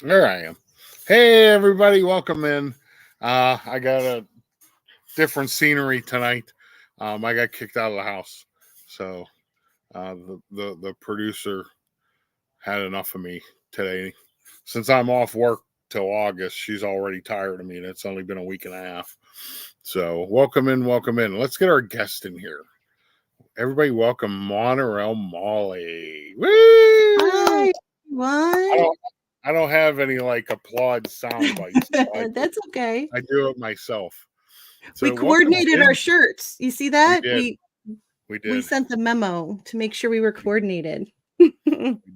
There I am. Hey, everybody, welcome in. I got a different scenery tonight. I got kicked out of the house, so the producer had enough of me today. Since I'm off work till August, she's already tired of me, and it's only been a week and a half. So welcome in, welcome in. Let's get our guest in here. Everybody, welcome Monorail Mollie. Woo! Hi, everyone. I don't have any like applaud sound bites. That's okay. I do it myself. So we coordinated our shirts. You see that? We did. We sent the memo to make sure we were coordinated. We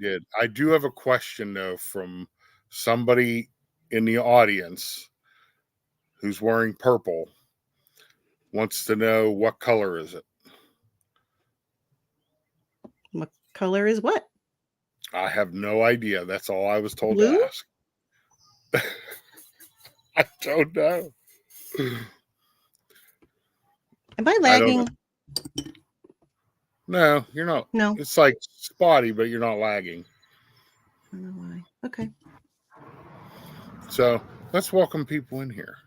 did. I do have a question though from somebody in the audience who's wearing purple. Wants to know what color is it? What color is what? I have no idea. That's all I was told Blue? to ask. I don't know. Am I lagging? No, you're not. No. It's like spotty, but you're not lagging. I don't know why. Okay. So let's welcome people in here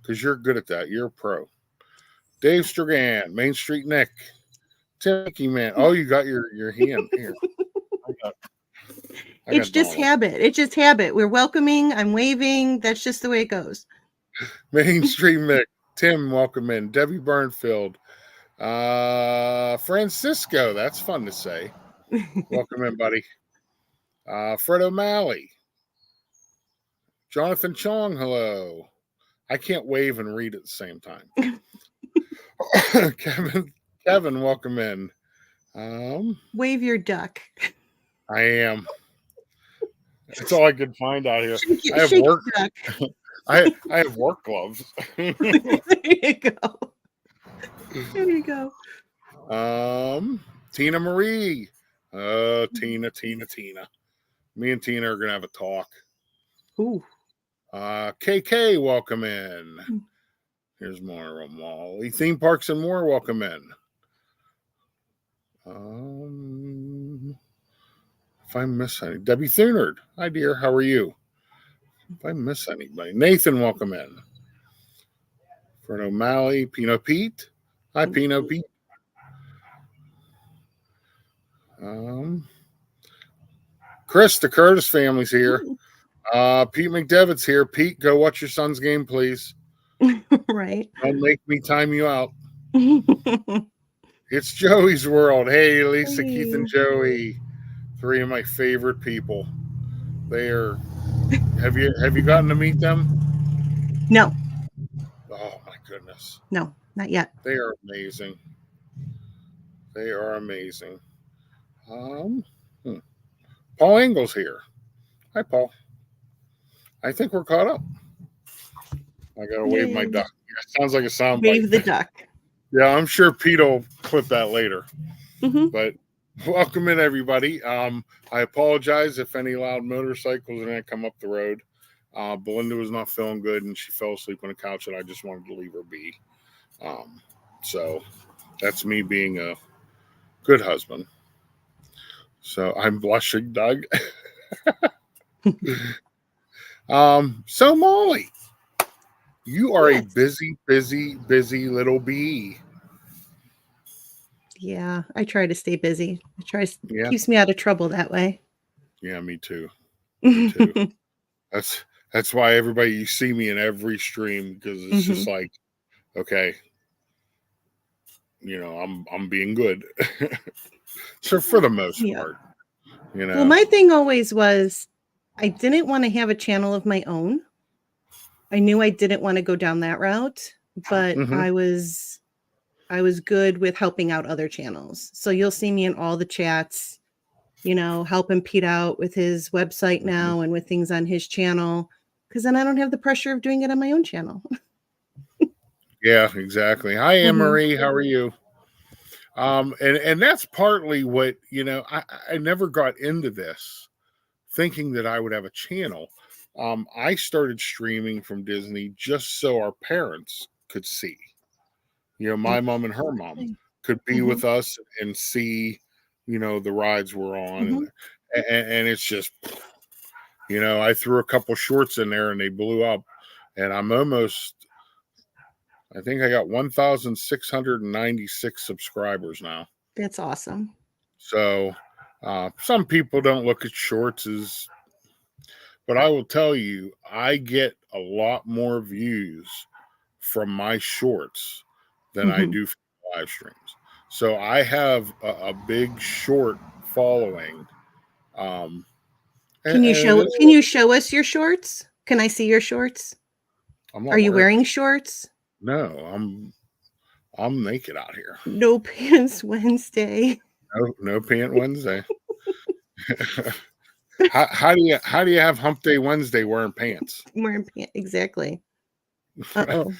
because you're good at that. You're a pro. Dave Stragan, Main Street Nick, Timothy Man. Oh, you got your hand here. It's just habit. It's just habit. We're welcoming. I'm waving. That's just the way it goes. Main Street Mick, Tim, welcome in. Debbie Burnfield, Francisco. That's fun to say. Welcome in, buddy. Fred O'Malley, Jonathan Chong. Hello. I can't wave and read at the same time. Kevin, welcome in. Wave your duck. I am. That's all I could find out here. I have work. I have work gloves. There you go. There you go. Tina Marie. Tina. Me and Tina are gonna have a talk. Ooh. KK, welcome in. Here's Monorail Mollie. Theme Parks and More, welcome in. If I miss any, Debbie Thunard. Hi, dear. How are you? If I miss anybody, Nathan, welcome in. Fred O'Malley, Pino Pete. Hi, Pino Pete. Chris, the Curtis family's here. Pete McDevitt's here. Pete, go watch your son's game, please. Right. Don't make me time you out. It's Joey's World. Hey, Lisa, hey. Keith, and Joey. Three of my favorite people. They are. Have you gotten to meet them? No. Oh my goodness. No, not yet. They are amazing. They are amazing. Paul Engel's here. Hi, Paul. I think we're caught up. I gotta wave my duck. It sounds like a sound bite. Wave the duck. Yeah, I'm sure Pete will clip that later. Mm-hmm. But welcome in, everybody. I apologize if any loud motorcycles are going to come up the road. Belinda was not feeling good, and she fell asleep on the couch, and I just wanted to leave her be. So that's me being a good husband. So I'm blushing, Doug. So Mollie, you are a busy little bee. Yeah, I try to stay busy. Keeps me out of trouble that way. Yeah, me too. Me too. That's why you see me in every stream, because it's just like, okay, I'm being good. So for the most part, Well, my thing always was I didn't want to have a channel of my own. I knew I didn't want to go down that route, but I was good with helping out other channels. So you'll see me in all the chats, helping Pete out with his website now and with things on his channel, because then I don't have the pressure of doing it on my own channel. Yeah, exactly. Hi, Anne-Marie. How are you? And that's partly what, I never got into this thinking that I would have a channel. I started streaming from Disney just so our parents could see. My mom and her mom could be with us and see, the rides we're on. And it's just, You know, I threw a couple shorts in there and they blew up, and I think I got 1,696 subscribers now. That's awesome. So some people don't look at shorts but I will tell you, I get a lot more views from my shorts than I do from live streams. So I have a big short following. Can you show us your shorts? Can I see your shorts? Are you wearing shorts? No, I'm naked out here. No pants Wednesday. No pant Wednesday. How do you have Hump Day Wednesday wearing pants? Wearing pants, exactly. Uh-oh.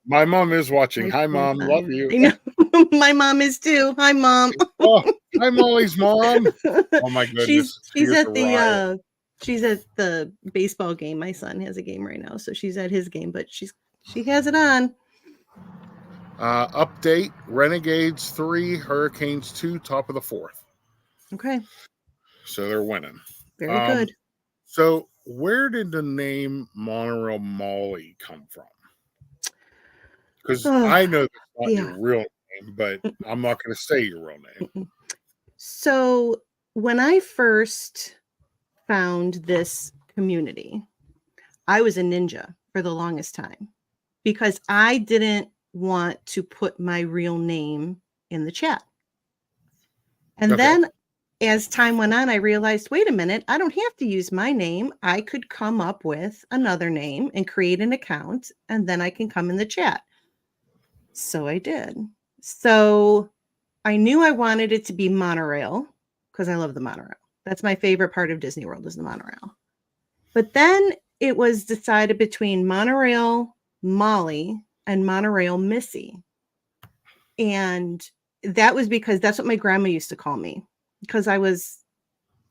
My mom is watching. Hi, Mom. Love you. I know. My mom is too. Hi, Mom. Oh, hi, Mollie's mom. Oh my goodness. She's at the baseball game. My son has a game right now, so she's at his game, but she has it on. Update: Renegades 3, Hurricanes 2, top of the 4th. Okay. So they're winning. Very good. So where did the name Monorail Mollie come from? Because I know that's not your real name, but I'm not going to say your real name. So when I first found this community, I was a ninja for the longest time because I didn't want to put my real name in the chat. And then as time went on, I realized, wait a minute, I don't have to use my name. I could come up with another name and create an account, and then I can come in the chat. So I did. So I knew I wanted it to be Monorail because I love the monorail. That's my favorite part of Disney World is the monorail. But then it was decided between Monorail Mollie and Monorail Missy. And that was because that's what my grandma used to call me because I was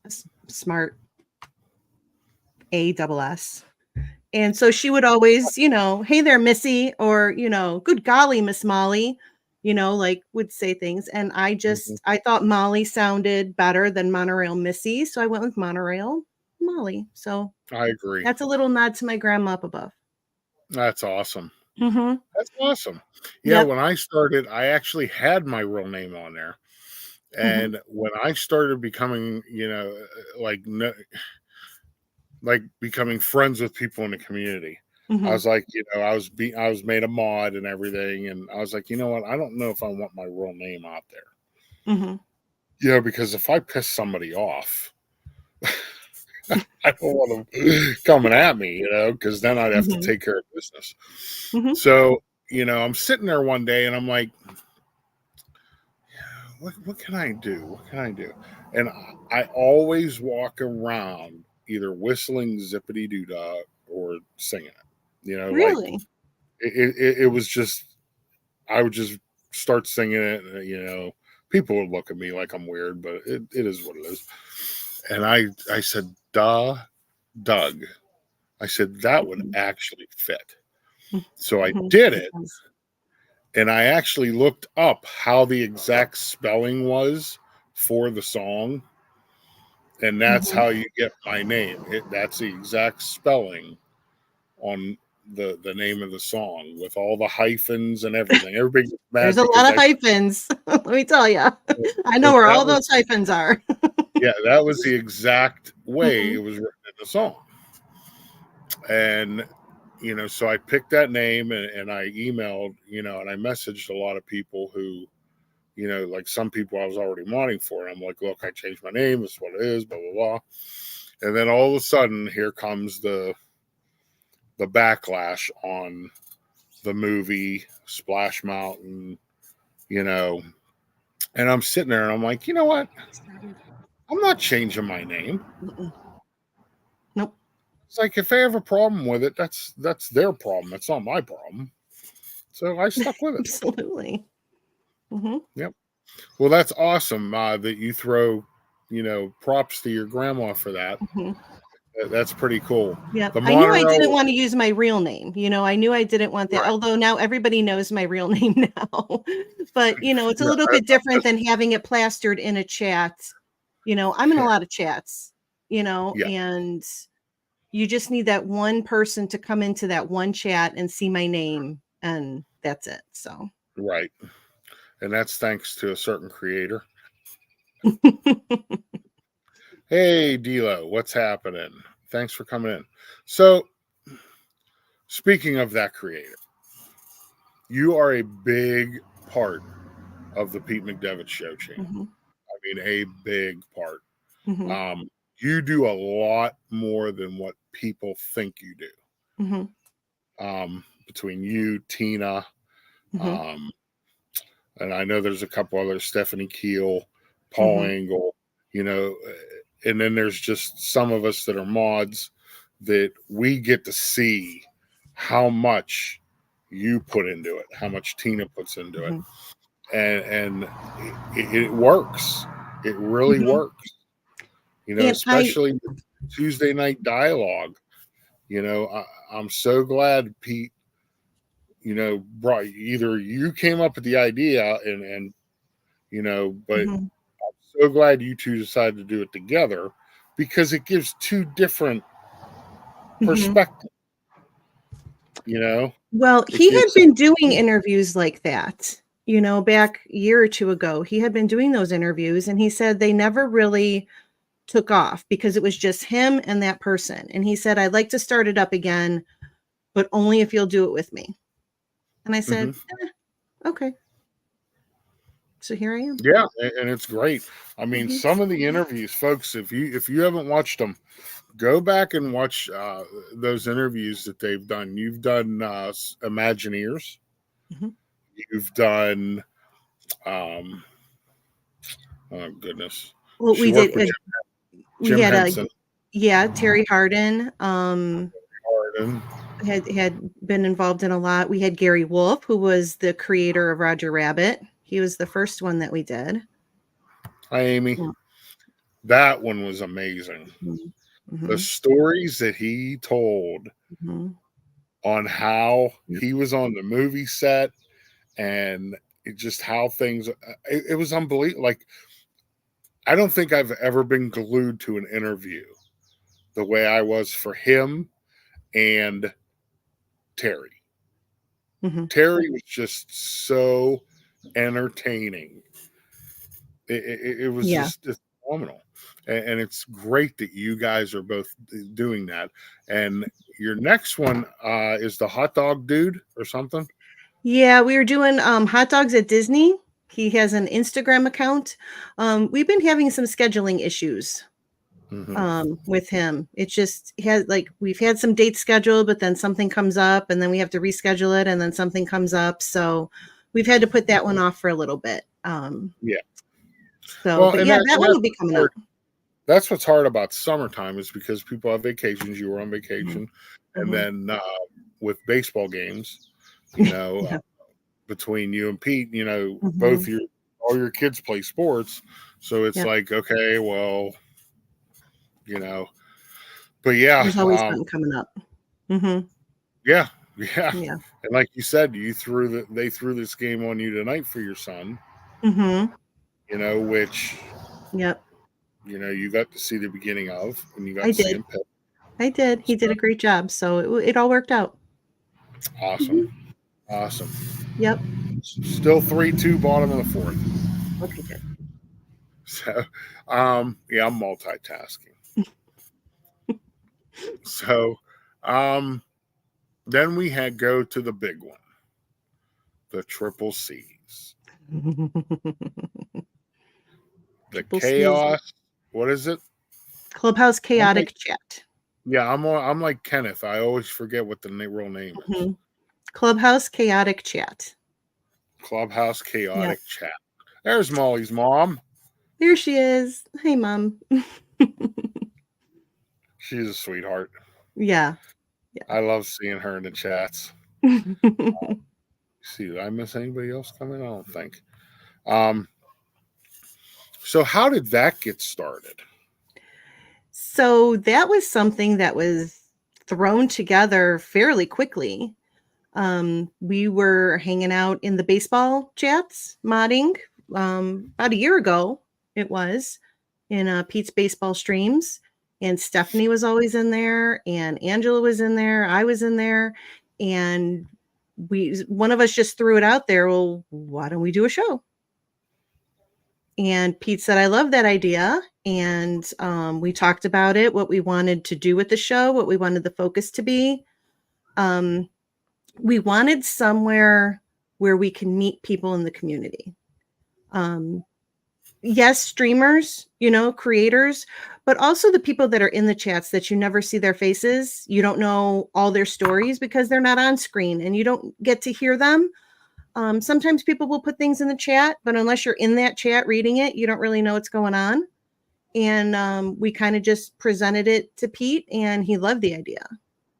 a smart A-double-S. And so she would always, hey there, Missy, or, good golly, Miss Mollie, like would say things. And I thought Mollie sounded better than Monorail Missy. So I went with Monorail Mollie. So I agree. That's a little nod to my grandma up above. That's awesome. Mm-hmm. That's awesome. Yeah, when I started, I actually had my real name on there. And when I started becoming, like becoming friends with people in the community, I was like, I was made a mod and everything. And I was like, you know what? I don't know if I want my real name out there. Because if I piss somebody off, I don't want them coming at me, because then I'd have to take care of business. So, I'm sitting there one day and I'm like, what can I do? What can I do? And I always walk around either whistling Zip-a-Dee-DooDoug or singing it. Really? Like it was just, I would just start singing it. People would look at me like I'm weird, but it is what it is. And I said, Doug. I said, that would actually fit. So I did it. And I actually looked up how the exact spelling was for the song. And that's how you get my name. That's the exact spelling on the name of the song with all the hyphens and everything. Everybody gets mad. There's a lot of hyphens. Let me tell you. I know where all those hyphens are. Yeah, that was the exact way it was written in the song. And, so I picked that name and I emailed, and I messaged a lot of people who, like some people I was already modding for. And I'm like, look, I changed my name. This is what it is, blah, blah, blah. And then all of a sudden, here comes the backlash on the movie Splash Mountain, and I'm sitting there and I'm like, you know what? I'm not changing my name. Nope. It's like if they have a problem with it, that's their problem. It's not my problem. So I stuck with it. Absolutely. Yep. Well, that's awesome that you throw, props to your grandma for that. That's pretty cool. Yeah, I knew I didn't want to use my real name. I knew I didn't want that. Right. Although now everybody knows my real name now. But it's a little bit different than having it plastered in a chat. I'm in a lot of chats. And you just need that one person to come into that one chat and see my name, and that's it. So right. And that's thanks to a certain creator. Hey, Dilo, what's happening? Thanks for coming in. So, speaking of that creator, you are a big part of the Pete McDevitt Show channel. Mm-hmm. I mean, a big part. Mm-hmm. You do a lot more than what people think you do. Mm-hmm. Between you, Tina, Mm-hmm. and I know there's a couple others, Stephanie Keel, Paul Mm-hmm. Angle, and then there's just some of us that are mods that we get to see how much you put into it, how much Tina puts into it. And it works. It really works. And especially Tuesday night dialogue. I'm so glad Pete, brought either you came up with the idea and but I'm so glad you two decided to do it together because it gives two different perspectives. Well, he had been doing interviews like that, back a year or two ago. He had been doing those interviews, and he said they never really took off because it was just him and that person. And he said, I'd like to start it up again, but only if you'll do it with me. And I said, okay. So here I am. Yeah, and it's great. I mean, some of the interviews, folks, if you haven't watched them, go back and watch those interviews that they've done. You've done Imagineers. You've done, oh goodness. Well, we did. Jim Henson. Terry Hardin. Had been involved in a lot. We had Gary Wolf, who was the creator of Roger Rabbit. He was the first one that we did. Hi, Amy. Yeah. That one was amazing. The stories that he told on how he was on the movie set and just how things, it was unbelievable. Like, I don't think I've ever been glued to an interview the way I was for him and Terry. Terry was just so entertaining. It was just phenomenal. And it's great that you guys are both doing that. And your next one is the hot dog dude or something? Yeah, we were doing hot dogs at Disney. He has an Instagram account. We've been having some scheduling issues with him. It's just we've had some dates scheduled, but then something comes up and then we have to reschedule it and then something comes up. So we've had to put that one off for a little bit. So, that one will be coming up. That's what's hard about summertime is because people have vacations. You were on vacation. And then with baseball games, between you and Pete, both all your kids play sports. So it's like, okay, well, but there's always something coming up. Yeah. And like you said, they threw this game on you tonight for your son, which, you got to see the beginning of, and you got to see him pitch. I did. He did a great job. So it all worked out. Awesome. Awesome. Yep. Still 3-2 bottom of the fourth. Okay, good. So, I'm multitasking. So, then we had go to the big one, the Triple C's. The chaos. C's. What is it? Clubhouse Chaotic Chat. Yeah, I'm like Kenneth. I always forget what the real name is. Clubhouse Chaotic Chat. Clubhouse Chaotic Chat. There's Mollie's mom. There she is. Hey, Mom. She's a sweetheart. Yeah. I love seeing her in the chats. See, did I miss anybody else coming? I don't think. So how did that get started? So that was something that was thrown together fairly quickly. We were hanging out in the baseball chats, modding, about a year ago. It was in Pete's baseball streams. and Stephanie was always in there, and Angela was in there, I was in there, and one of us just threw it out there. Well, why don't we do a show? And Pete said, I love that idea. And we talked about it, what we wanted to do with the show, what we wanted the focus to be. We wanted somewhere where we can meet people in the community. Yes, streamers, creators, but also the people that are in the chats that you never see their faces. You don't know all their stories because they're not on screen and you don't get to hear them. Sometimes people will put things in the chat, but unless you're in that chat reading it, you don't really know what's going on. And we kind of just presented it to Pete, and he loved the idea.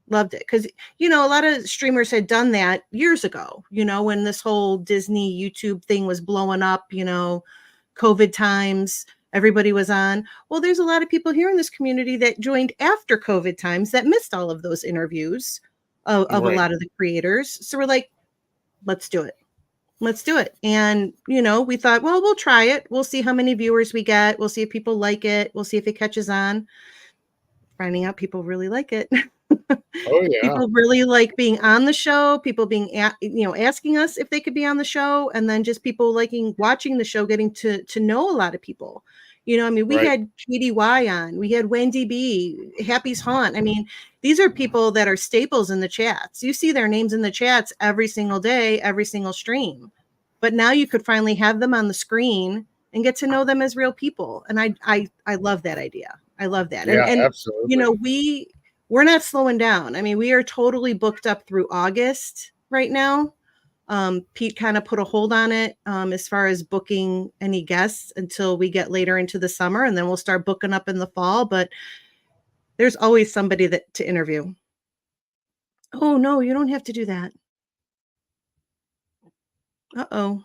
Loved it. Because, a lot of streamers had done that years ago, when this whole Disney YouTube thing was blowing up, COVID times, everybody was on. Well, there's a lot of people here in this community that joined after COVID times that missed all of those interviews of right. A lot of the creators. So we're like, let's do it. Let's do it. And, we thought, well, we'll try it. We'll see how many viewers we get. We'll see if people like it. We'll see if it catches on. Finding out people really like it. Oh, yeah. People really like being on the show. People being, asking us if they could be on the show. And then just people liking watching the show, getting to know a lot of people. We right. had Katie Y on. We had Wendy B, Happy's Haunt. These are people that are staples in the chats. You see their names in the chats every single day, every single stream. But now you could finally have them on the screen and get to know them as real people. And I love that idea. I love that. Yeah, and absolutely. We're not slowing down. We are totally booked up through August right now. Pete kind of put a hold on it as far as booking any guests until we get later into the summer, and then we'll start booking up in the fall. But there's always somebody to interview. Oh, no, you don't have to do that. Uh-oh.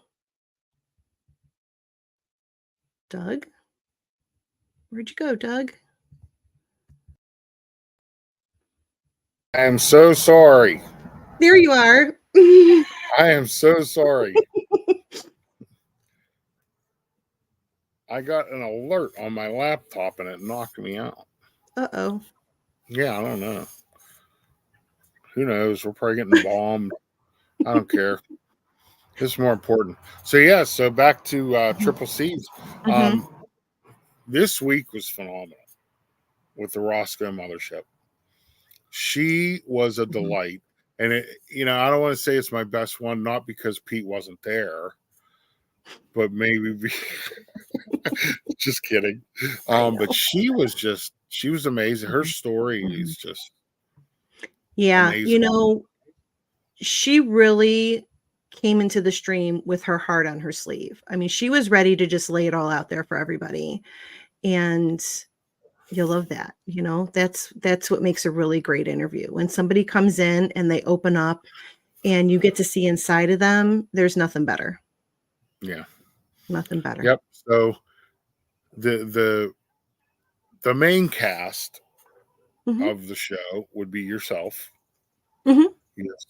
Doug? Where'd you go, Doug? I am so sorry. There you are. I am so sorry. I got an alert on my laptop and it knocked me out. Uh-oh. Yeah, I don't know. Who knows? We're probably getting bombed. I don't care. This is more important. So back to Triple C's. Mm-hmm. This week was phenomenal with the Roscoe Mothership. She was a delight. And, I don't want to say it's my best one, not because Pete wasn't there, but maybe just kidding. But she was amazing. Her story is just amazing. She really came into the stream with her heart on her sleeve. She was ready to just lay it all out there for everybody. And you'll love that. That's what makes a really great interview. When somebody comes in and they open up and you get to see inside of them, there's nothing better. Yeah. Nothing better. Yep. So the main cast of the show would be yourself,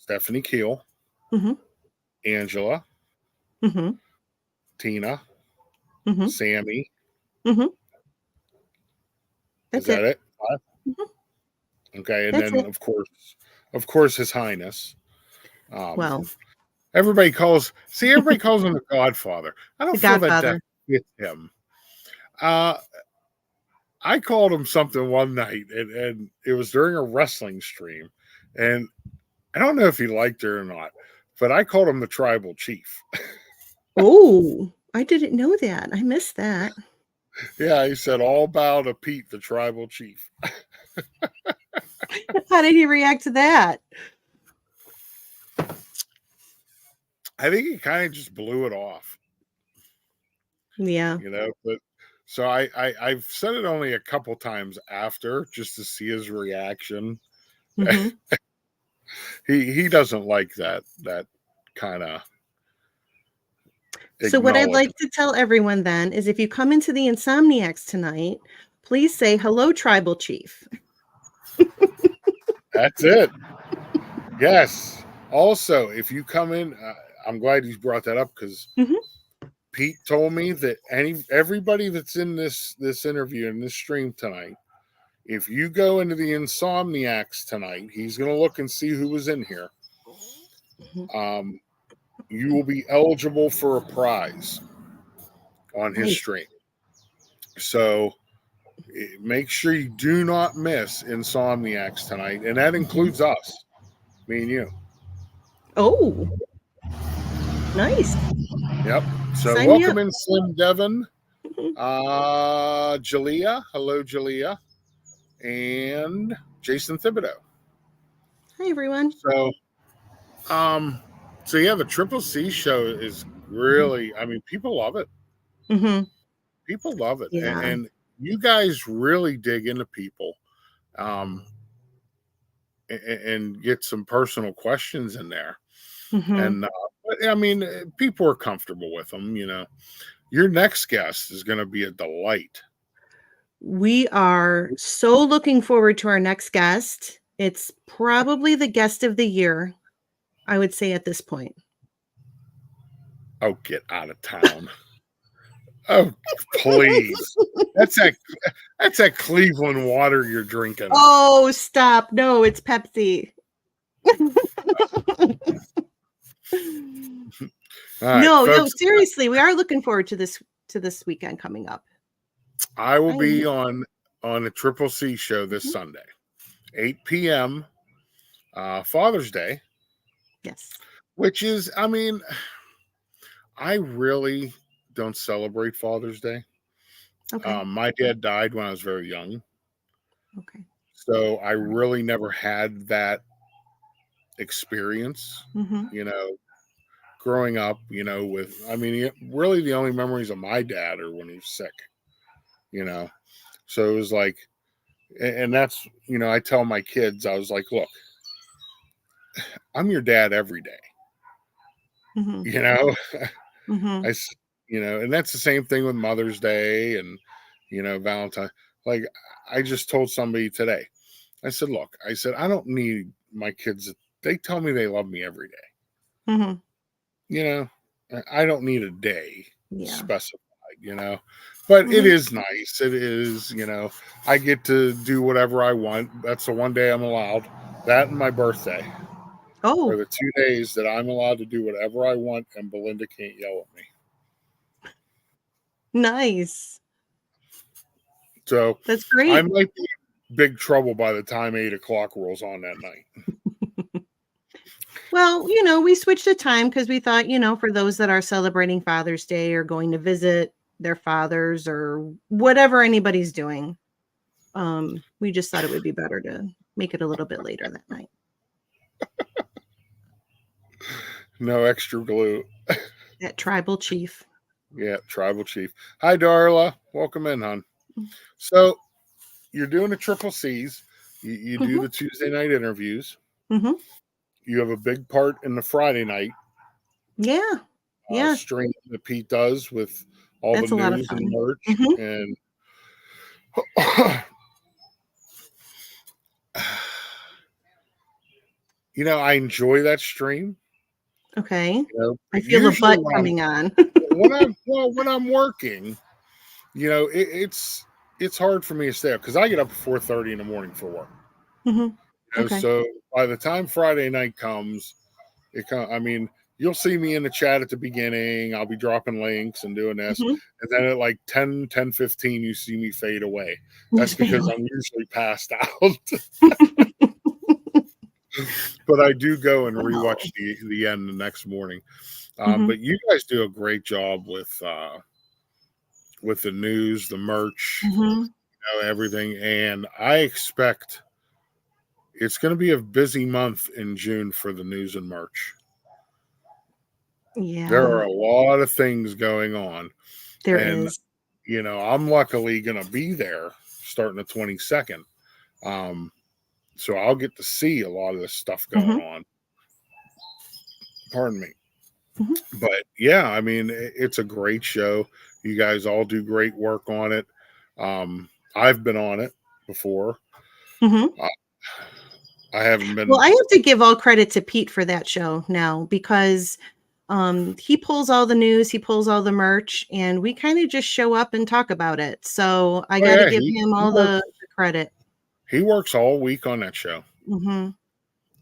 Stephanie Keel, Angela, Tina, Sammy. Is that it? Okay, and then of course, His Highness. Everybody calls him the Godfather. I don't feel that fits him. I called him something one night, and it was during a wrestling stream, and I don't know if he liked it or not, but I called him the Tribal Chief. Oh, I didn't know that. I missed that. Yeah, he said all bow to Pete, the Tribal Chief. How did he react to that? I think he kind of just blew it off. Yeah. But so I've said it only a couple times after just to see his reaction. He doesn't like that kind of. So what I'd like to tell everyone then is if you come into the Insomniacs tonight, please say hello, Tribal Chief. That's it. Yes. Also, if you come in, I'm glad you brought that up because Pete told me that everybody that's in this interview in this stream tonight if you go into the Insomniacs tonight, he's going to look and see who was in here. You will be eligible for a prize on his stream. So make sure you do not miss Insomniacs tonight. And that includes us, me and you. Oh, nice. Yep. So welcome in Slim Devon, Jalea. Hello, Jalea. And Jason Thibodeau. Hi, everyone. So yeah, the Triple C show is really, I mean, people love it. People love it. Yeah. And you guys really dig into people and get some personal questions in there. And I mean, people are comfortable with them, you know. Your next guest is going to be a delight. We are so looking forward to our next guest. It's probably the guest of the year, I would say at this point. Oh, get out of town. Oh, please. That's that Cleveland water you're drinking. Oh, stop. No, it's Pepsi. Right, no, folks, seriously, we are looking forward to this weekend coming up. I will be on a Triple C show this Sunday, 8 p.m. Father's Day. Yes. Which is, I mean, I really don't celebrate Father's Day. Okay. My dad died when I was very young. Okay. So I really never had that experience, you know, growing up, you know, with, I mean, really the only memories of my dad are when he was sick, you know. So it was like, and that's, you know, I tell my kids, I was like, look, I'm your dad every day, you know. You know, and that's the same thing with Mother's Day and, you know, Valentine. Like, I just told somebody today, I said, look, I said, I don't need my kids. They tell me they love me every day. You know, I don't need a day specified, you know, but it is nice. It is, you know, I get to do whatever I want. That's the one day I'm allowed. That and my birthday. Oh. Are the 2 days that I'm allowed to do whatever I want and Belinda can't yell at me. Nice. So that's great. I might be in big trouble by the time 8 o'clock rolls on that night. Well, you know, we switched the time because we thought, you know, for those that are celebrating Father's Day or going to visit their fathers or whatever anybody's doing, we just thought it would be better to make it a little bit later that night. No extra glue. That tribal chief. Yeah, tribal chief. Hi, Darla. Welcome in, hon. So you're doing the Triple C's. You do the Tuesday night interviews. You have a big part in the Friday night. Yeah. Stream that Pete does with all That's the news and merch. And you know, I enjoy that stream. Okay. You know, I feel the butt coming on. when I'm working, you know, it's hard for me to stay up because I get up at 4:30 in the morning for work. You know, so by the time Friday night comes, I mean, you'll see me in the chat at the beginning. I'll be dropping links and doing this. And then at like 10:15, you see me fade away. That's because I'm usually passed out. But I do go and rewatch the end the next morning. But you guys do a great job with the news, the merch, you know, everything. And I expect it's going to be a busy month in June for the news and merch. Yeah. There are a lot of things going on. There is. You know, I'm luckily going to be there starting the 22nd. So I'll get to see a lot of this stuff going on. Pardon me. But yeah, I mean, it's a great show. You guys all do great work on it. I've been on it before. I haven't been. Well, I have to give all credit to Pete for that show now because he pulls all the news, he pulls all the merch, and we kind of just show up and talk about it. So I got to give him all the credit. He works all week on that show. Mm-hmm.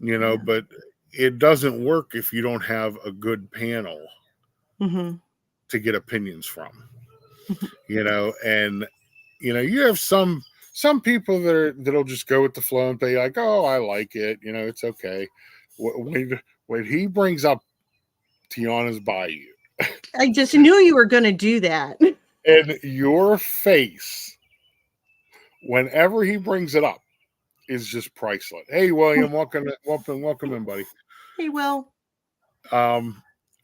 You know, but it doesn't work if you don't have a good panel to get opinions from. You know, and you know, you have some people that'll just go with the flow and be like, "Oh, I like it. You know, it's okay." When he brings up Tiana's Bayou, I just knew you were going to do that. And your face, whenever he brings it up, is just priceless. Hey, William, welcome in, buddy. Hey, Will.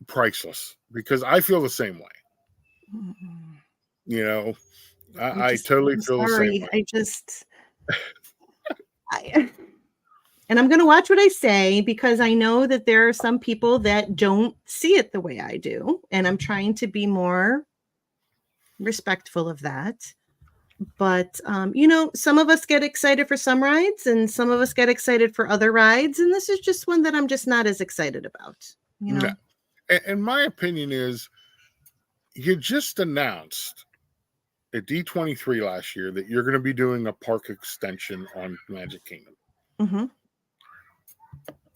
Priceless, because I feel the same way. You know, I totally feel the same way. And I'm going to watch what I say, because I know that there are some people that don't see it the way I do. And I'm trying to be more respectful of that. But, you know, some of us get excited for some rides and some of us get excited for other rides. And this is just one that I'm just not as excited about. You know, and my opinion is, you just announced at D23 last year that you're going to be doing a park extension on Magic Kingdom. Mm-hmm.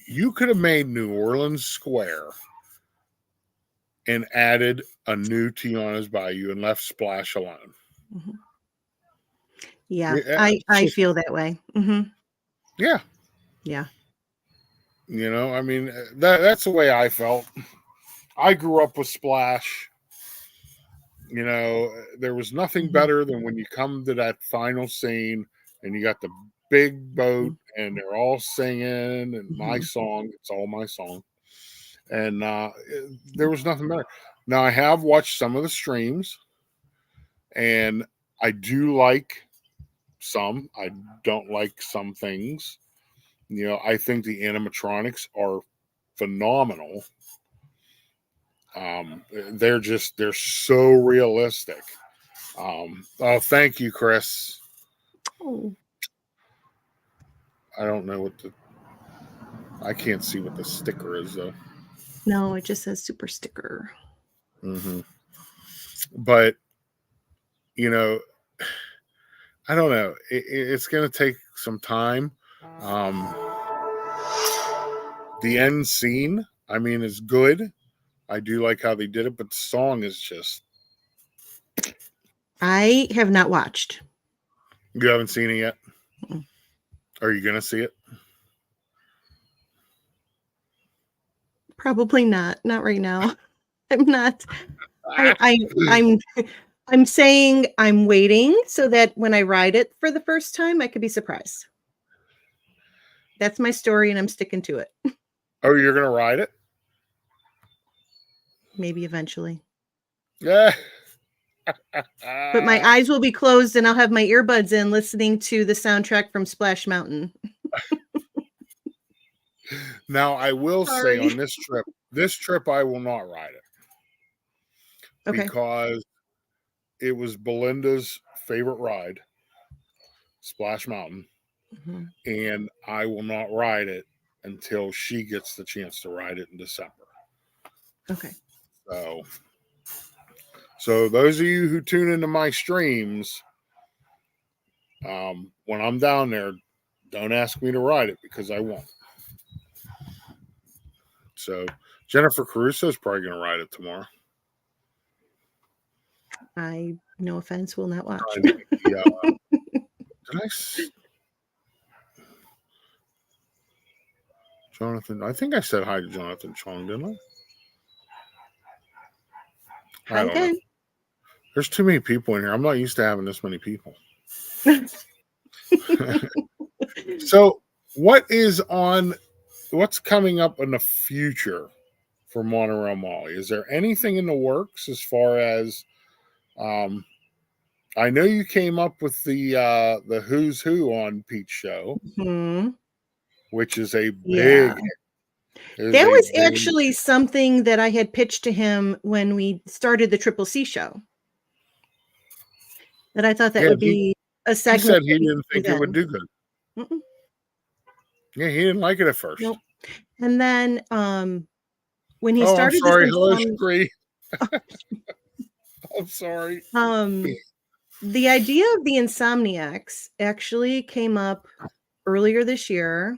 You could have made New Orleans Square and added a new Tiana's Bayou and left Splash alone. Mm-hmm. Yeah, I feel that way. Mm-hmm. Yeah. Yeah. You know, I mean, that's the way I felt. I grew up with Splash. You know, there was nothing better than when you come to that final scene and you got the big boat and they're all singing and my song. It's all my song. And there was nothing better. Now, I have watched some of the streams and I do like some. I don't like some things. You know, I think the animatronics are phenomenal. They're so realistic. Oh, thank you, Chris. Oh. I don't know I can't see what the sticker is, though. No, it just says super sticker. Mm-hmm. But, you know, I don't know. It's going to take some time. The end scene, I mean, is good. I do like how they did it, but the song is just... I have not watched. You haven't seen it yet? Mm-mm. Are you going to see it? Probably not. Not right now. I'm not. I'm saying I'm waiting so that when I ride it for the first time, I could be surprised. That's my story, and I'm sticking to it. Oh, you're going to ride it? Maybe eventually. Yeah. But my eyes will be closed and I'll have my earbuds in listening to the soundtrack from Splash Mountain. Now, I will say on this trip, I will not ride it. Okay. Because it was Belinda's favorite ride, Splash Mountain. Mm-hmm. And I will not ride it until she gets the chance to ride it in December. Okay. So those of you who tune into my streams, when I'm down there, don't ask me to ride it because I won't. So Jennifer Caruso is probably going to ride it tomorrow. I, no offense, will not watch. Yeah. Jonathan, I think I said hi to Jonathan Chong, didn't I? I don't know. There's too many people in here. I'm not used to having this many people. So, what's coming up in the future for Monorail Mollie? Is there anything in the works as far as I know you came up with the Who's Who on Pete's show, which is a big. That was actually something that I had pitched to him when we started the Triple C show. That I thought that would be a segment. He said he didn't think it would do good. Mm-mm. Yeah, he didn't like it at first. Nope. And then when he started, I'm sorry. Hello, Spree. I'm sorry. The idea of the Insomniacs actually came up earlier this year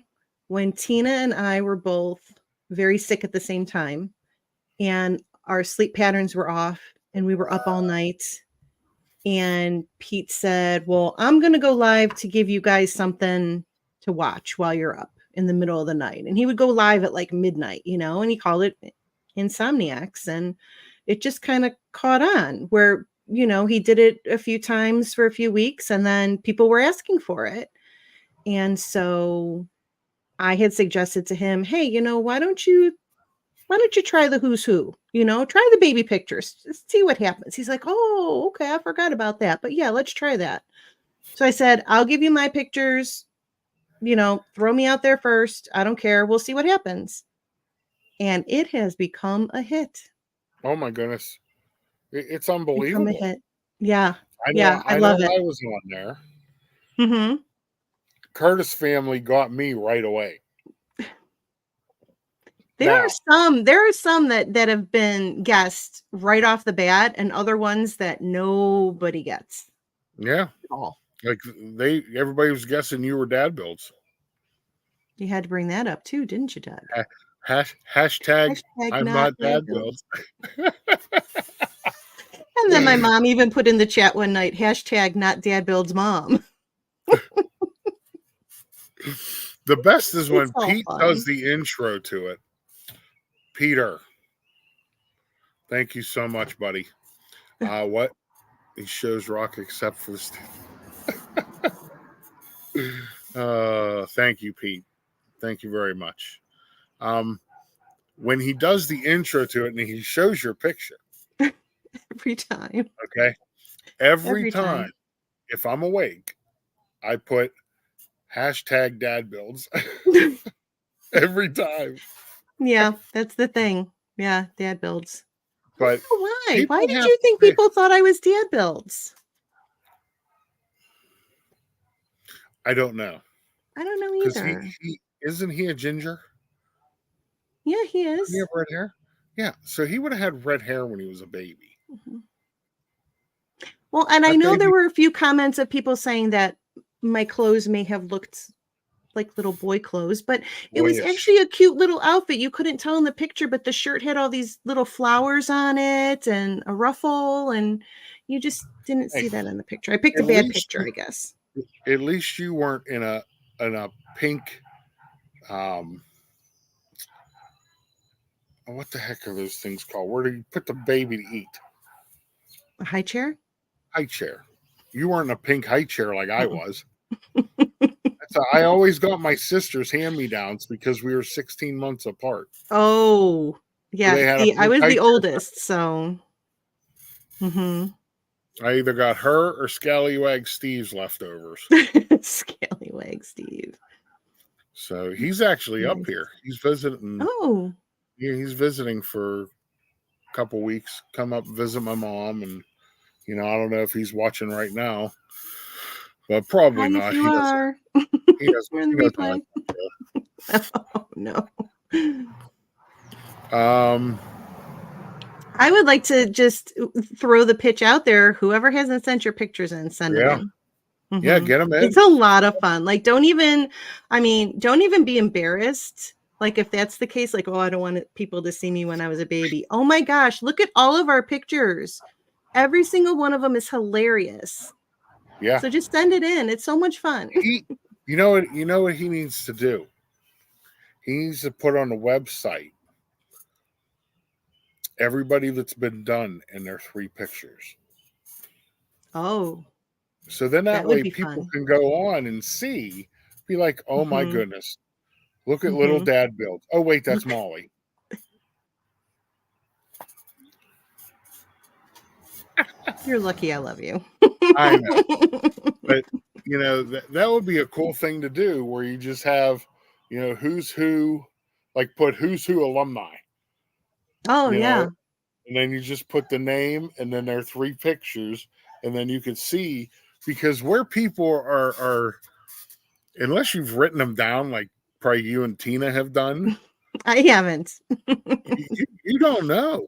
when Tina and I were both very sick at the same time, and our sleep patterns were off, and we were up all night. And Pete said, well, I'm going to go live to give you guys something to watch while you're up in the middle of the night. And he would go live at like midnight, and he called it Insomniacs. And it just kind of caught on where, he did it a few times for a few weeks, and then people were asking for it. And so I had suggested to him, hey, why don't you try the who's who? Try the baby pictures. Just see what happens. He's like, oh, okay, I forgot about that. But yeah, let's try that. So I said, I'll give you my pictures. Throw me out there first. I don't care. We'll see what happens. And it has become a hit. Oh my goodness. It's unbelievable. Become a hit. Yeah. I love it. I was on there. Mm-hmm. Curtis family got me right away. There are some that have been guessed right off the bat, and other ones that nobody gets. Yeah. At all. Like everybody was guessing you were dad builds. You had to bring that up too, didn't you, Doug? Hashtag I'm not dad builds. And then my mom even put in the chat one night, hashtag not dad builds mom. The best is when Pete does the intro to it. Peter, thank you so much, buddy. What? He shows rock except for thank you, Pete. Thank you very much. When he does the intro to it and he shows your picture. Every time. Okay. Every time. If I'm awake, I put hashtag dad builds. Every time. Yeah, that's the thing. Yeah, dad builds. But why? Why did you think people thought I was dad builds? I don't know. I don't know either. Isn't he a ginger? Yeah, he is. Does he have red hair? Yeah, so he would have had red hair when he was a baby. Mm-hmm. Well, and I know there were a few comments of people saying that my clothes may have looked like little boy clothes, but it was actually a cute little outfit. You couldn't tell in the picture, but the shirt had all these little flowers on it and a ruffle, and you just didn't see that in the picture. I picked a bad picture, I guess. At least you weren't in a pink what the heck are those things called? Where do you put the baby to eat? A high chair? High chair. You weren't in a pink high chair like I was. I always got my sister's hand-me-downs because we were 16 months apart. Oh, yeah. See, I was the oldest, so. Mm-hmm. I either got her or Scallywag Steve's leftovers. Scallywag Steve. So he's actually up here. He's visiting. Oh. Yeah, he's visiting for a couple weeks. Come up visit my mom, and I don't know if he's watching right now, but probably not. If you are. He doesn't. Oh no. I would like to just throw the pitch out there. Whoever hasn't sent your pictures in, send them in. Mm-hmm. Yeah, get them in. It's a lot of fun. Like, don't even be embarrassed. Like, if that's the case, like, oh, I don't want people to see me when I was a baby. Oh my gosh, look at all of our pictures. Every single one of them is hilarious. Yeah. So just send it in. It's so much fun. You know what he needs to do? He needs to put on the website everybody that's been done in their 3 pictures. Oh. So then that way people can go on and see, be like, oh my goodness, look at little dad build. Oh wait, that's Mollie. You're lucky I love you. I know. But that would be a cool thing to do, where you just have, who's who, like put who's who alumni. Oh, yeah. And then you just put the name, and then there are 3 pictures, and then you can see, because where people are unless you've written them down, like probably you and Tina have done. I haven't. you don't know.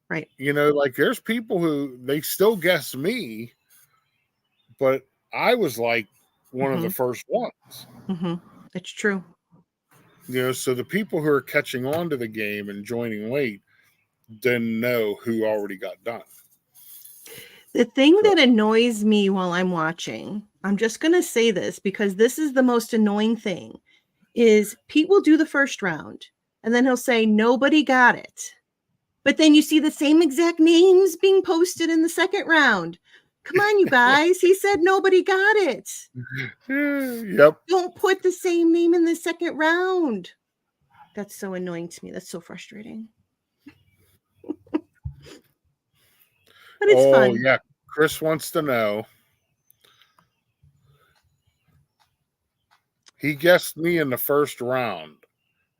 Right. Like there's people who they still guess me, but I was like one of the first ones. It's true. So the people who are catching on to the game and joining late didn't know who already got done. The thing that annoys me while I'm watching, I'm just going to say this because this is the most annoying thing, is Pete will do the first round and then he'll say, nobody got it. But then you see the same exact names being posted in the second round. Come on, you guys. He said nobody got it. Yep. Don't put the same name in the second round. That's so annoying to me. That's so frustrating. But it's fun. Oh, yeah. Chris wants to know. He guessed me in the first round.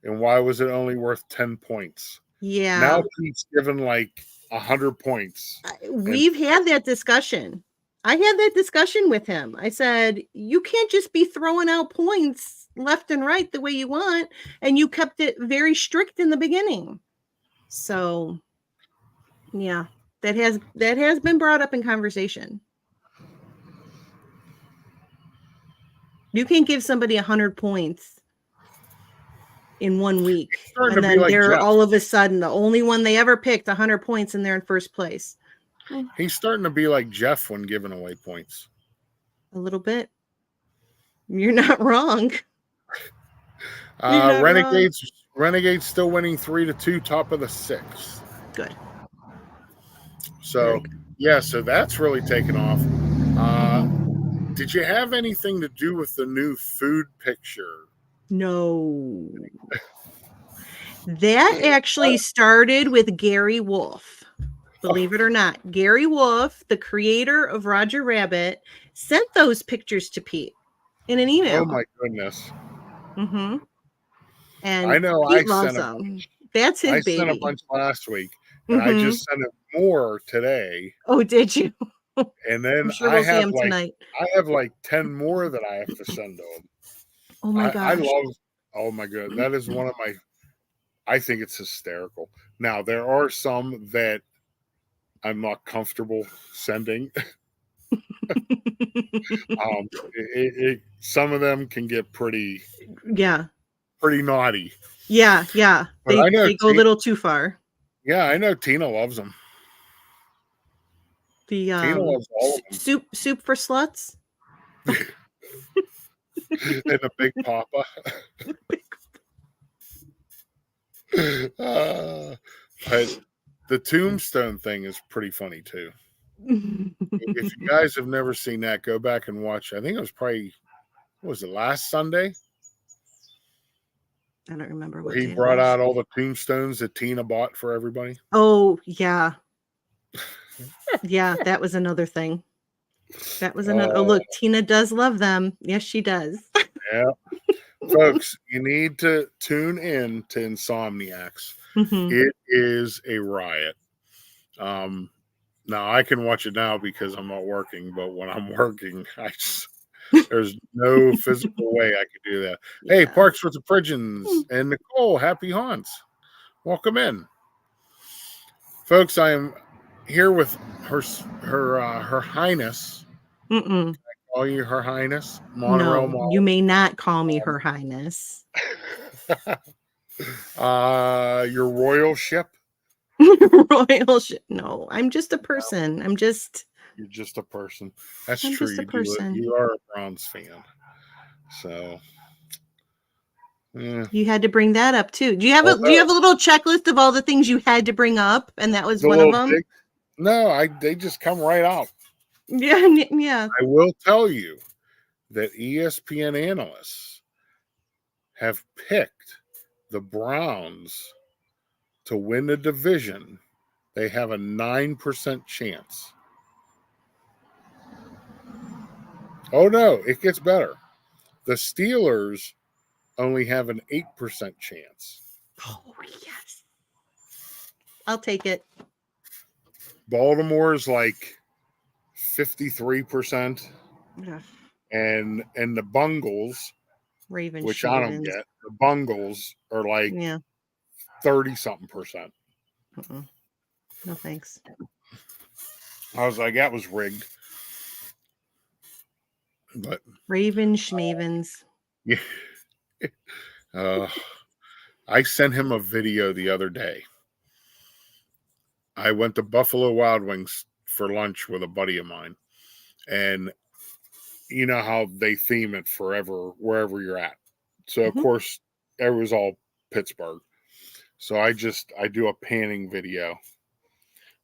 And why was it only worth 10 points? Yeah. Now Pete's given like 100 points. We've had that discussion. I had that discussion with him. I said, you can't just be throwing out points left and right the way you want. And you kept it very strict in the beginning. So, yeah, that has been brought up in conversation. You can't give somebody 100 points in 1 week. And then like they're Jeff. All of a sudden the only one they ever picked 100 points and they're in first place. He's starting to be like Jeff when giving away points. A little bit. You're not wrong. Renegades still winning 3-2, top of the 6th. Good. So yeah, so that's really taken off. Did you have anything to do with the new food picture? No. That actually started with Gary Wolf. Believe it or not. Gary Wolf, the creator of Roger Rabbit, sent those pictures to Pete in an email. Oh my goodness. Mm-hmm. And I know Pete loves them. That's his baby. I sent a bunch last week, and I just sent it more today. Oh, did you? And then I'm sure we'll see him tonight. I have like 10 more that I have to send to him. Oh my gosh. Oh my god. That is one of my, I think it's hysterical. Now, there are some that I'm not comfortable sending. Some of them can get pretty naughty. Yeah. They go a little too far. Yeah, I know Tina loves them. The Tina loves all of them. Soup for sluts. And a big papa. But the tombstone thing is pretty funny too. If you guys have never seen that, go back and watch. I think it was probably, what was it, last Sunday? I don't remember what he brought out all the tombstones that Tina bought for everybody. Oh yeah. Yeah, that was another thing. That was another. Oh, look, Tina does love them. Yes, she does. Yeah. Folks, you need to tune in to Insomniacs. It is a riot. Now I can watch it now because I'm not working, but when I'm working, there's no physical way I could do that. Yeah. Hey, Parks with the Pigeons and Nicole, happy haunts. Welcome in. Folks, I am here with her Highness. Can I call you Her Highness? Monorail Mollie. You may not call me Her Highness. Your royal ship? Royal ship. No, I'm just a person. You're just a person. That's true. Just a person. You are a Browns fan. So you had to bring that up too. Do you have a little checklist of all the things you had to bring up, and that was one of them? No, they just come right out. Yeah. I will tell you that ESPN analysts have picked the Browns to win the division. They have a 9% chance. Oh no, it gets better. The Steelers only have an 8% chance. Oh yes. I'll take it. Baltimore's like 53%. Yeah. And the Bungles, Ravens, which I don't get, the Bungles are like 30-something%. No thanks. I was like, that was rigged. But Raven Schmavens. yeah, I sent him a video the other day. I went to Buffalo Wild Wings for lunch with a buddy of mine, and you know how they theme it forever wherever you're at. So of course it was all Pittsburgh. So I do a panning video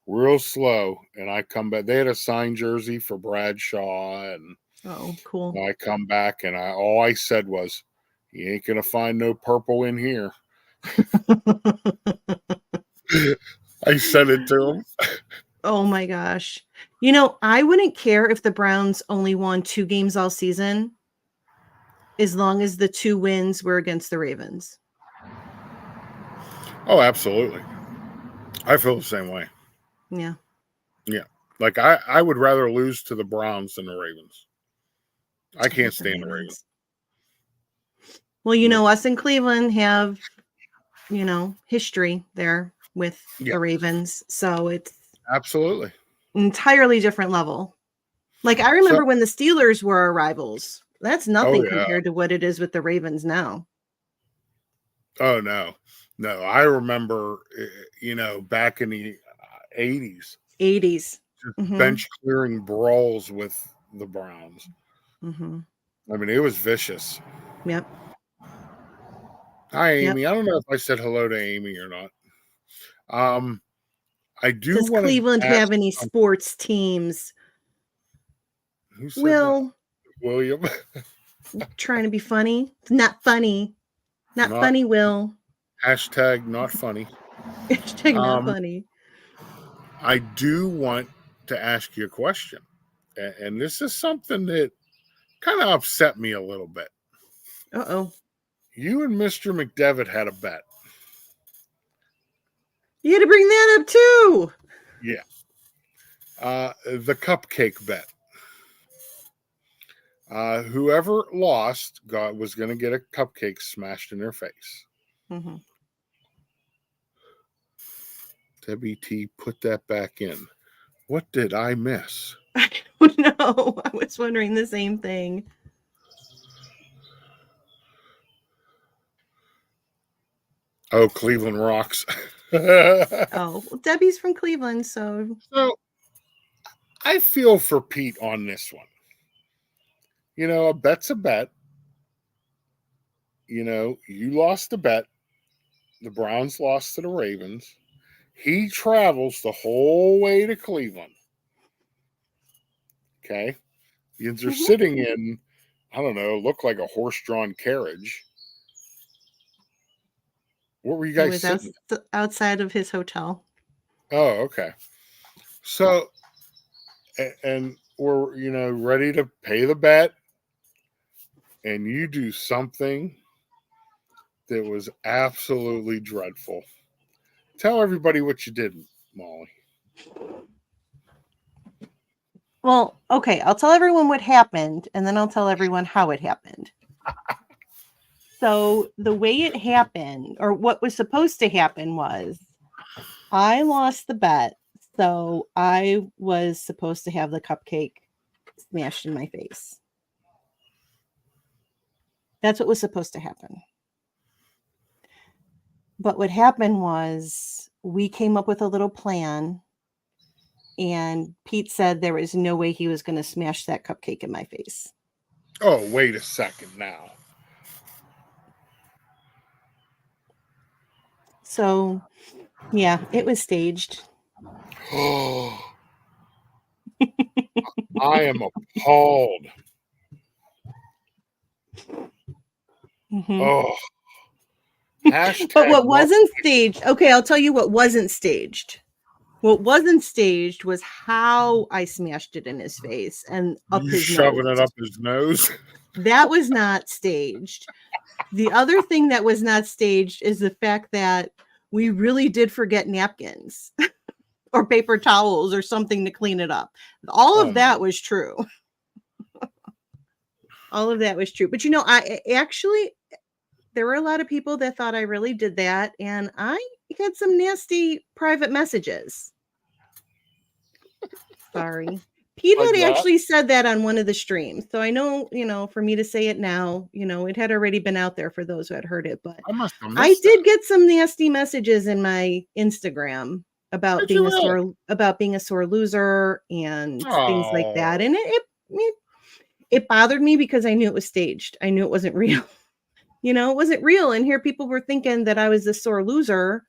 real slow, and I come back. They had a signed jersey for Bradshaw, and oh, cool. I come back, and all I said was, "You ain't gonna find no purple in here." I said it to him. Oh my gosh. You know, I wouldn't care if the Browns only won 2 games all season, as long as the 2 wins were against the Ravens. Oh, absolutely. I feel the same way. Yeah. Yeah. Like I would rather lose to the Browns than the Ravens. I can't stand the Ravens. Well, you know, us in Cleveland have, you know, history there with the Ravens. So it's absolutely an entirely different level. Like I remember when the Steelers were our rivals. That's nothing compared to what it is with the Ravens now. Oh, no. No, I remember, you know, back in the 80s. 80s. Bench clearing brawls with the Browns. I mean, it was vicious. Yep. Hi, Amy. I don't know if I said hello to Amy or not. I do. Does Cleveland have any sports teams? Who said that? William. Trying to be funny. It's not funny. Not funny, Will. Hashtag not funny. Hashtag not funny. I do want to ask you a question. And this is something that kind of upset me a little bit. Uh-oh. You and Mr. McDevitt had a bet. You had to bring that up too. Yeah. The cupcake bet. Whoever lost was going to get a cupcake smashed in their face. Debbie T, put that back in. What did I miss? I don't know. I was wondering the same thing. Oh, Cleveland rocks. Oh, well, Debbie's from Cleveland, so I feel for Pete on this one. You know, a bet's a bet. You know, you lost a bet. The Browns lost to the Ravens. He travels the whole way to Cleveland. Okay. You're sitting in, I don't know, look like a horse-drawn carriage. What were you guys sitting? Outside of his hotel. Oh, okay. So, and we're, you know, ready to pay the bet. And you do something that was absolutely dreadful. Tell everybody what you did, Molly. Well, okay, I'll tell everyone what happened, and then I'll tell everyone how it happened. So the way it happened, or what was supposed to happen, was I lost the bet, so I was supposed to have the cupcake smashed in my face. That's what was supposed to happen. But what happened was we came up with a little plan, and Pete said there was no way he was going to smash that cupcake in my face. Oh, wait a second now. So, yeah, it was staged. Oh, I am appalled. Oh. But what wasn't staged, okay, I'll tell you what wasn't staged. What wasn't staged was how I smashed it in his face and up his nose. Shoving it up his nose? That was not staged. The other thing that was not staged is the fact that we really did forget napkins or paper towels or something to clean it up. All of that was true. All of that was true. But, you know, there were a lot of people that thought I really did that, and I got some nasty private messages. Sorry. Pete had actually said that on one of the streams. So I know, for me to say it now, it had already been out there for those who had heard it. But I did get some nasty messages in my Instagram about being a sore loser and things like that. And it bothered me because I knew it was staged. I knew it wasn't real. It wasn't real. And here people were thinking that I was a sore loser,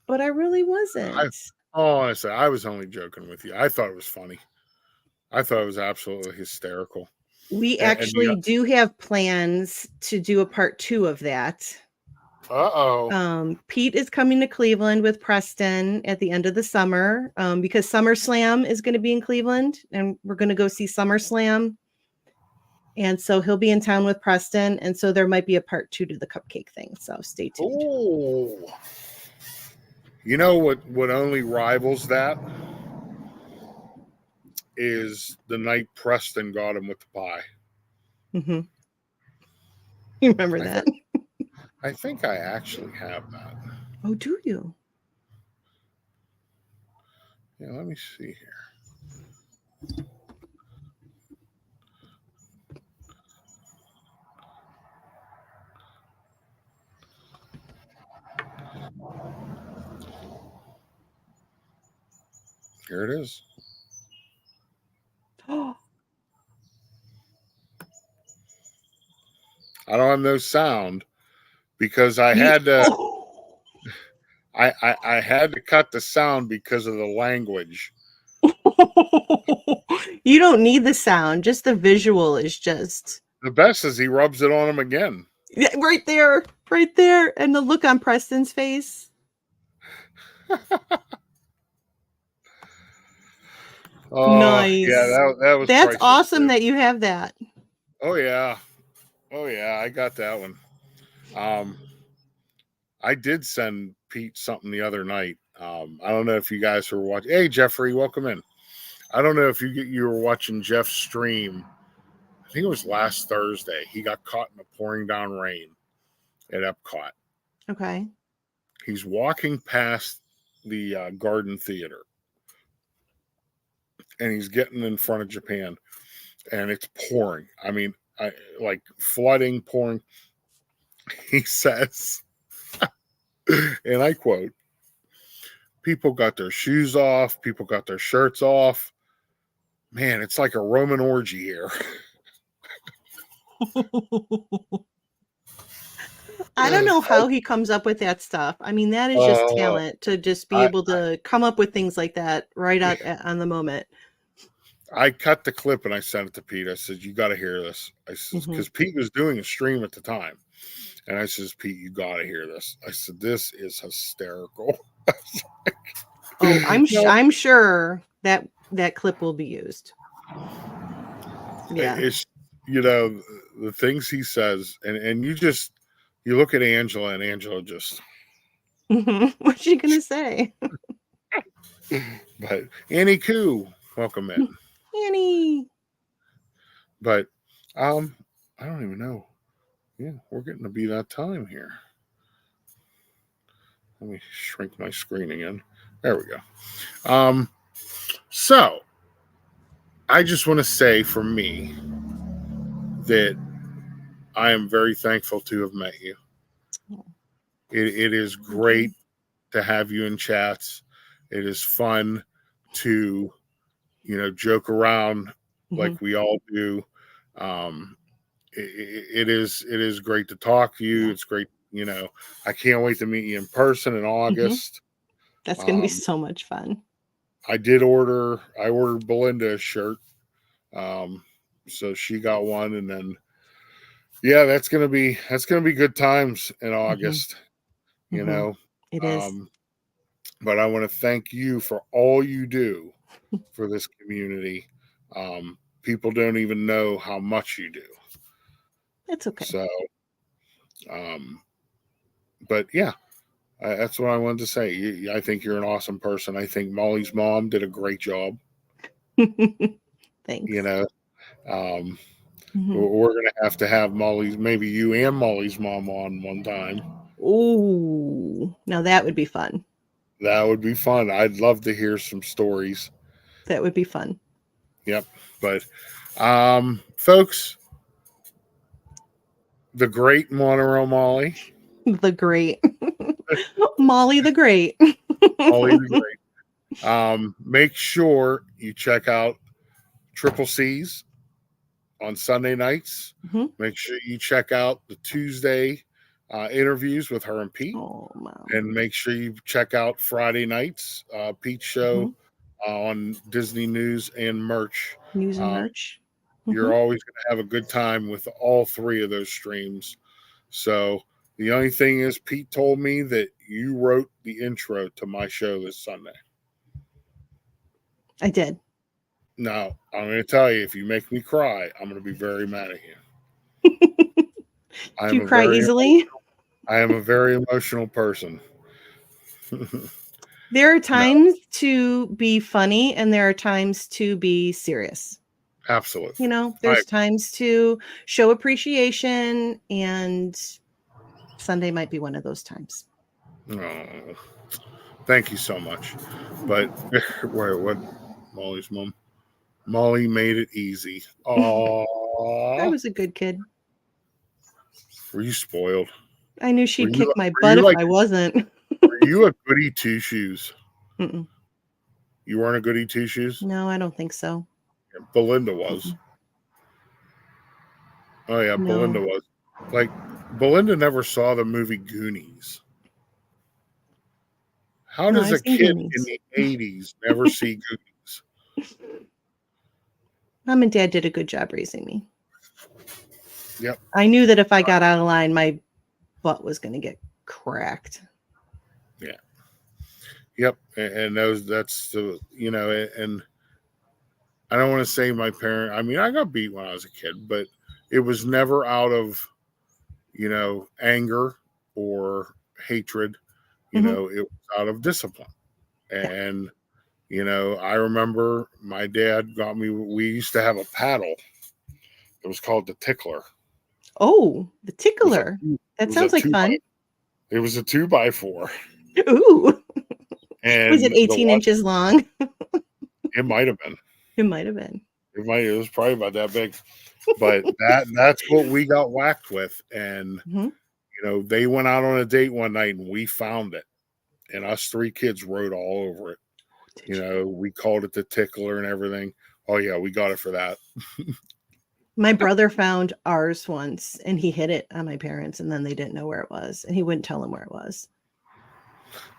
but I really wasn't. Honestly, I was only joking with you. I thought it was funny. I thought it was absolutely hysterical. We actually do have plans to do a part 2 of that. Pete is coming to Cleveland with Preston at the end of the summer because SummerSlam is going to be in Cleveland, and we're going to go see SummerSlam. And so he'll be in town with Preston, and so there might be a part 2 to the cupcake thing. So stay tuned. Oh, you know what only rivals that is the night Preston got him with the pie. Mm-hmm. You remember that? I think I actually have that. Oh, do you? Yeah, let me see here. Here it is. I don't have no sound because I had to. I had to cut the sound because of the language. You don't need the sound; just the visual is just. The best is he rubs it on him again. Yeah, right there, and the look on Preston's face. Nice. Yeah, that was. That's awesome that you have that. Oh yeah, I got that one. I did send Pete something the other night. I don't know if you guys were watching. Hey, Jeffrey, welcome in. I don't know if you were watching Jeff's stream. I think it was last Thursday. He got caught in the pouring down rain at Epcot. Okay. He's walking past the Garden Theater, and he's getting in front of Japan, and it's pouring. I mean, like flooding, pouring. He says, and I quote, "People got their shoes off. People got their shirts off. Man, it's like a Roman orgy here." I don't know how he comes up with that stuff. I mean, that is just talent to just be able to come up with things like that right out on the moment. I cut the clip and I sent it to Pete. I said, "You got to hear this." I said, because Pete was doing a stream at the time. And I says, "Pete, you got to hear this." I said, "This is hysterical." I'm sure that clip will be used. Yeah. It's, the things he says, and you look at Angela, and Angela just. What's she going to say? But Annie Koo, welcome in. Annie. But I don't even know. Yeah, we're getting to be that time here. Let me shrink my screen again. There we go. So I just want to say for me that I am very thankful to have met you. It is great to have you in chats. It is fun to, joke around like we all do. It is great to talk to you. It's great. I can't wait to meet you in person in August. That's going to be so much fun. I ordered Belinda a shirt. So she got one, and then, yeah, that's going to be good times in August. It is. But I want to thank you for all you do for this community. People don't even know how much you do. It's okay. So, but yeah, that's what I wanted to say. I think you're an awesome person. I think Mollie's mom did a great job. Thanks. We're going to have Mollie's, maybe you and Mollie's mom on one time. Ooh, now that would be fun. That would be fun. I'd love to hear some stories. That would be fun. Yep. But folks, the great Monorail Mollie. The great. Mollie the Great. Mollie the Great. Make sure you check out Triple C's on Sunday nights. Mm-hmm. Make sure you check out the Tuesday interviews with her and Pete. Oh, wow. And make sure you check out Friday nights, Pete's show on Disney News and merch. News and merch. You're always going to have a good time with all three of those streams. So the only thing is, Pete told me that you wrote the intro to my show this Sunday. I did. Now, I'm going to tell you, if you make me cry, I'm going to be very mad at you. Do you cry easily? I am a very emotional person. There are times to be funny and there are times to be serious. Absolutely. You know, there's times to show appreciation, and Sunday might be one of those times. Oh, thank you so much. But wait, what? Mollie's mom? Mollie made it easy. Oh, I was a good kid. Were you spoiled? I knew she'd kick my butt if I wasn't. Were you a goody two shoes? Mm-mm. You weren't a goody two shoes? No, I don't think so. Yeah, Belinda was. Oh yeah, no. Belinda was. Like, Belinda never saw the movie Goonies. How does a kid Goonies in the 80s never see Goonies? Mom and Dad did a good job raising me. Yep. I knew that if I got out of line, my butt was going to get cracked. Yeah. Yep. And that's the, you know, and I don't want to say my parent, I mean, I got beat when I was a kid, but it was never out of, you know, anger or hatred. You know, it was out of discipline. And, you know, I remember my dad got me, we used to have a paddle. It was called the Tickler. Oh, the Tickler. That sounds like fun. It was a 2x4. Ooh. And was it 18 inches long? It might have been. It might have been. It was probably about that big. But that's what we got whacked with. And, you know, they went out on a date one night and we found it. And us three kids rode all over it. You know, we called it the Tickler and everything. Oh, yeah, we got it for that. My brother found ours once and he hid it on my parents, and then they didn't know where it was, and he wouldn't tell them where it was.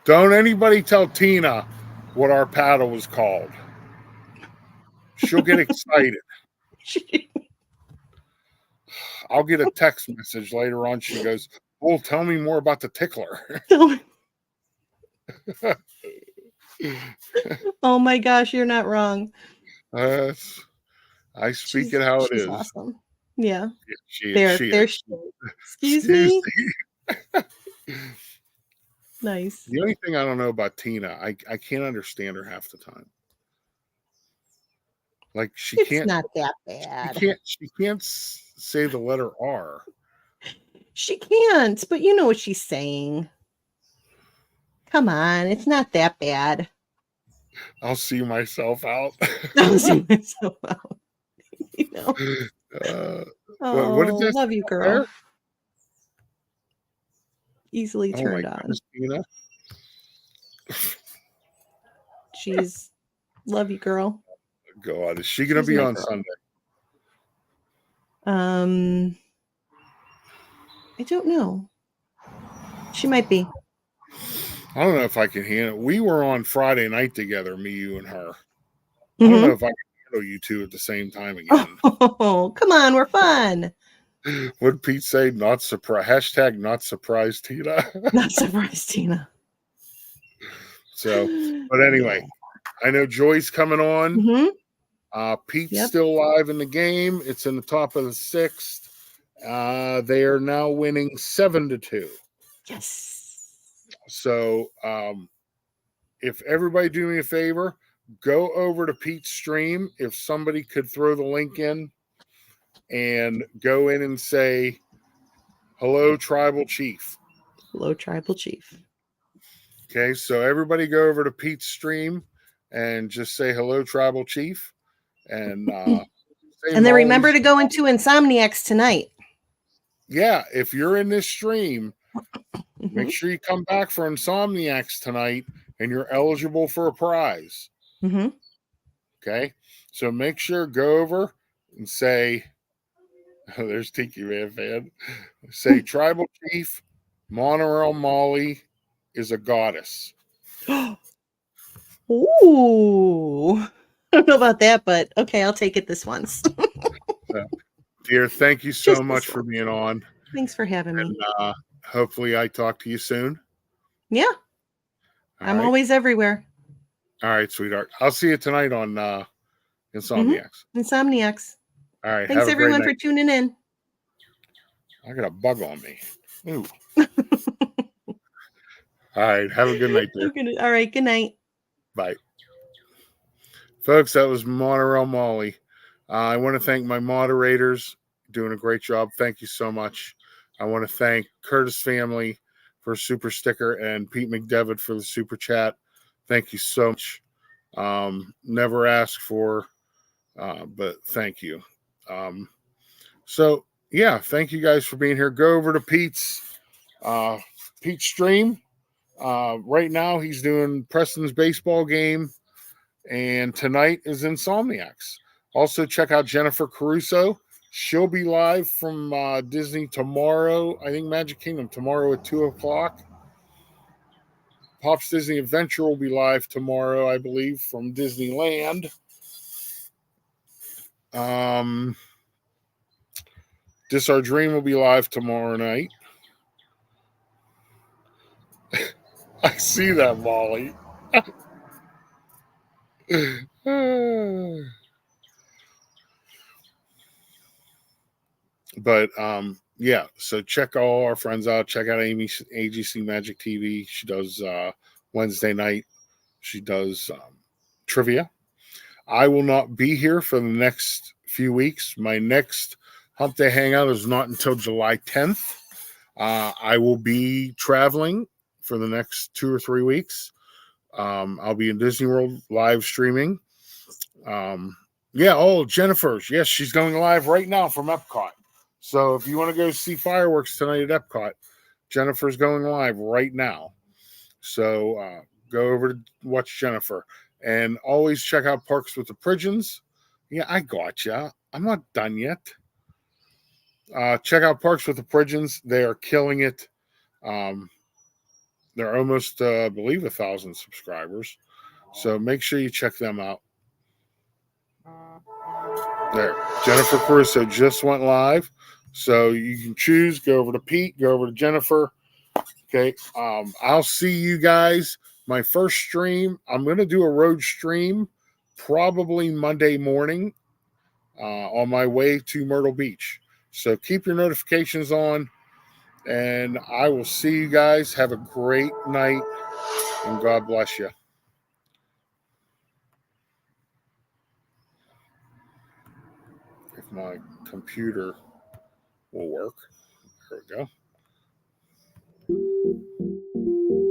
Don't anybody tell Tina what our paddle was called. She'll get excited. I'll get a text message later on. She goes, "Well, tell me more about the Tickler." Oh my gosh, you're not wrong. I speak it how it is. Awesome. Yeah. She is. Excuse me. Nice. The only thing I don't know about Tina, I can't understand her half the time. Like It's not that bad. She can't say the letter R. She can't, but you know what she's saying. Come on, it's not that bad. I'll see myself out. I'll see myself out. You know. What did this love you, girl. There? Easily turned on. Christina. She's love you, girl. God, is she gonna be on Sunday? I don't know. She might be. I don't know if I can handle it. We were on Friday night together, me, you, and her. I don't know if I can handle you two at the same time again. Oh, come on, we're fun. What did Pete say? Not surprised. Hashtag not surprised, Tina. Not surprised, Tina. So, but anyway, I know Joy's coming on. Pete's still live in the game. It's in the top of the 6th. They are now winning 7-2. Yes. So, if everybody do me a favor, go over to Pete's stream. If somebody could throw the link in and go in and say, "Hello, Tribal Chief." Hello, Tribal Chief. Okay, so everybody go over to Pete's stream and just say, "Hello, Tribal Chief." And and then remember to go into Insomniacs tonight. Yeah, if you're in this stream, make sure you come back for Insomniacs tonight, and you're eligible for a prize. Okay, so make sure go over and say, oh, there's Tiki Man fan. Say Tribal Chief Monorail Mollie is a goddess. Ooh, I don't know about that, but okay, I'll take it this once. Dear, thank you so much for being on. Thanks for having me. Hopefully I talk to you soon. Yeah. I'm always everywhere. All right, sweetheart. I'll see you tonight on Insomniacs. Insomniacs. All right. Thanks everyone for tuning in. I got a bug on me. Ooh. All right. Have a good night, dear. All right. Good night. Bye. Folks, that was Monorail Mollie. I want to thank my moderators. Doing a great job. Thank you so much. I want to thank Curtis family for a super sticker and Pete McDevitt for the super chat. Thank you so much. Never asked for, but thank you. So yeah, thank you guys for being here. Go over to Pete's stream. Right now he's doing Preston's baseball game, and tonight is Insomniacs. Also check out Jennifer Caruso. She'll be live from Disney tomorrow. I think Magic Kingdom tomorrow at 2:00. Pop's Disney Adventure will be live tomorrow, I believe, from Disneyland. This Our Dream will be live tomorrow night. I see that, Molly. But yeah, so check all our friends out. Check out Amy's AGC Magic TV. She does Wednesday night. She does trivia. I will not be here for the next few weeks. My next Hump Day Hangout is not until July 10th. I will be traveling for the next 2 or 3 weeks. I'll be in Disney World live streaming. Jennifer's. Yes, she's going live right now from Epcot. So if you want to go see fireworks tonight at Epcot, Jennifer's going live right now. So go over to watch Jennifer. And always check out Parks with the Pigeons. Yeah, I gotcha. I'm not done yet. Check out Parks with the Pigeons. They are killing it. They're almost, I believe, 1,000 subscribers. So make sure you check them out. There. Jennifer Caruso just went live. So you can choose. Go over to Pete. Go over to Jennifer. Okay. I'll see you guys. My first stream, I'm going to do a road stream probably Monday morning on my way to Myrtle Beach. So keep your notifications on, and I will see you guys. Have a great night, and God bless you. If my computer will work. There we go.